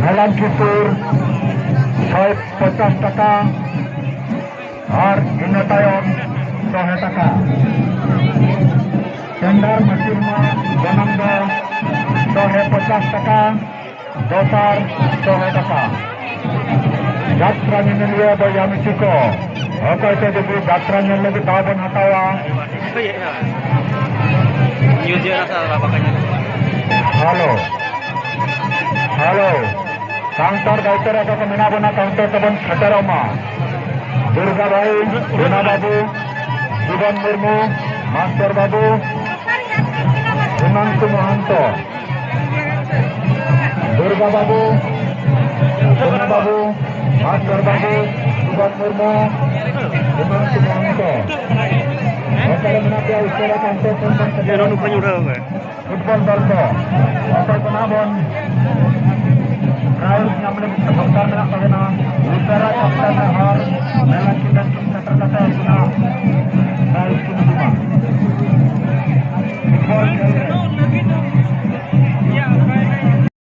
Melan Kisur 150 taka और ina tayong 100 taka. Tendar mesin ganang do 150 taka, dosar 100 taka. Yatra nilia do Yamisiko. Okay, so the yatra niya lagi tabon hatawa. New Zealand sa labakannya. Halo. Halo. Kantor Gaitor atau Kemenabona Kantor Kebun Khataroma Durga Bhai, Duna Babu, Subhan Murmu, Master Babu, Himanthu Mohanto, Durga Babu, Duna Babu, Master Babu, Subhan Murmu, Himanthu Mohanto. Hotel Menapia Usaha Kantor Kebun Khataroma Football Dalto Hotel Penabon Raul yang boleh terbakar nak